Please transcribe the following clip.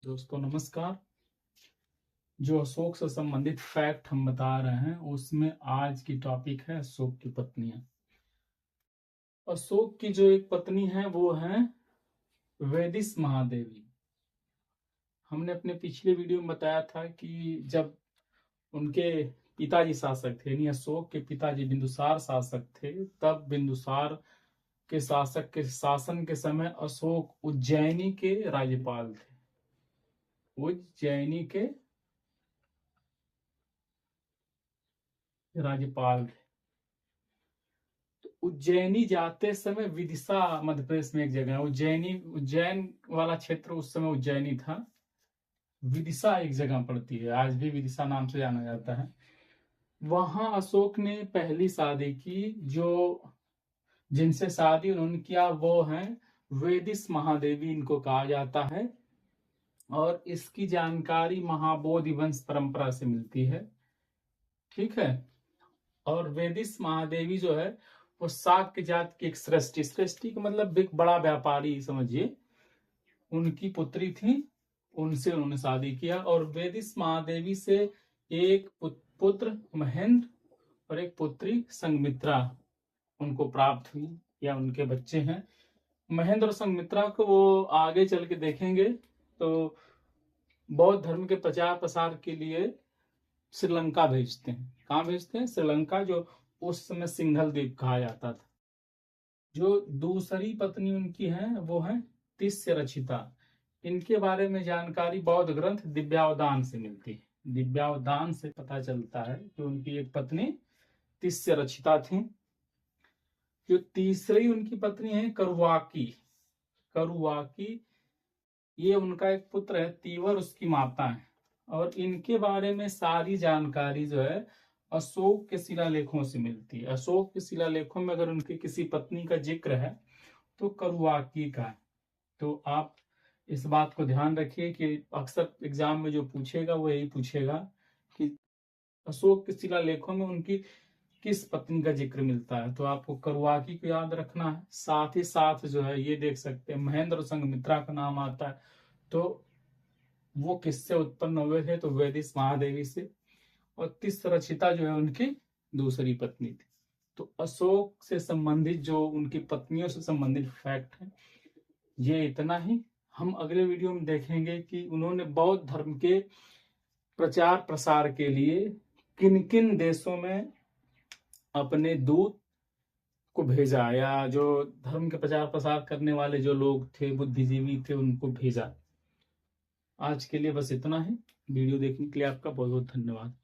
दोस्तों नमस्कार। जो अशोक से संबंधित फैक्ट हम बता रहे हैं उसमें आज की टॉपिक है अशोक की पत्नियां। अशोक की जो एक पत्नी है वो है वेदिस महादेवी। हमने अपने पिछले वीडियो में बताया था कि जब उनके पिताजी शासक थे, यानी अशोक के पिताजी बिंदुसार शासक थे, तब बिंदुसार के शासक के शासन के समय अशोक उज्जैनी के राज्यपाल थे। उज्जैनी के राज्यपाल थे। उज्जैनी जाते समय विदिशा, मध्य प्रदेश में एक जगह है उज्जैन वाला क्षेत्र उस समय उज्जैनी था। विदिशा एक जगह पड़ती है, आज भी विदिशा नाम से जाना जाता है। वहां अशोक ने पहली शादी की। जो जिनसे शादी उन्होंने किया वो हैं वेदिस महादेवी, इनको कहा जाता है। और इसकी जानकारी महाबोधि वंश परंपरा से मिलती है। ठीक है। और वेदिस महादेवी जो है वो शाक्य जात की एक सृष्टि का मतलब एक बड़ा व्यापारी समझिए, उनकी पुत्री थी। उनसे उन्होंने शादी किया और वेदिस महादेवी से एक पुत्र महेंद्र और एक पुत्री संघमित्रा उनको प्राप्त हुई, या उनके बच्चे हैं। महेंद्र और संघमित्रा को वो आगे चल के देखेंगे तो बौद्ध धर्म के प्रचार प्रसार के लिए श्रीलंका भेजते हैं। कहाँ भेजते हैं? श्रीलंका, जो उस समय सिंघल द्वीप कहा जाता था। जो दूसरी पत्नी उनकी है वो है तिस्य रचिता। इनके बारे में जानकारी बौद्ध ग्रंथ दिव्यावदान से मिलती है। दिव्यावदान से पता चलता है कि उनकी एक पत्नी तिस्य रचिता थी। जो तीसरी उनकी पत्नी है करुवाकी। करुवाकी ये उनका एक पुत्र है, तीवर उसकी माता है। और इनके बारे में सारी जानकारी जो है अशोक के शिलालेखों से मिलती है। अशोक के शिलालेखों में अगर उनकी किसी पत्नी का जिक्र है तो करुवाकी का है। तो आप इस बात को ध्यान रखिए कि अक्सर एग्जाम में जो पूछेगा वो यही पूछेगा कि अशोक के शिलालेखों में उनकी किस पत्नी का जिक्र मिलता है। तो आपको करुवाकी को याद रखना है। साथ ही साथ जो है ये देख सकते हैं महेंद्र और संघमित्रा का नाम आता है। तो वो किससे उत्पन्न हुए थे? तो वेदिस महादेवी से। और तिस्रचिता जो है उनकी दूसरी पत्नी थी। तो अशोक से संबंधित जो उनकी पत्नियों से संबंधित फैक्ट है ये इतना ही। हम अगले वीडियो में देखेंगे कि उन्होंने बौद्ध धर्म के प्रचार प्रसार के लिए किन किन देशों में अपने दूत को भेजा, या जो धर्म के प्रचार प्रसार करने वाले जो लोग थे, बुद्धिजीवी थे, उनको भेजा। आज के लिए बस इतना ही। वीडियो देखने के लिए आपका बहुत बहुत धन्यवाद।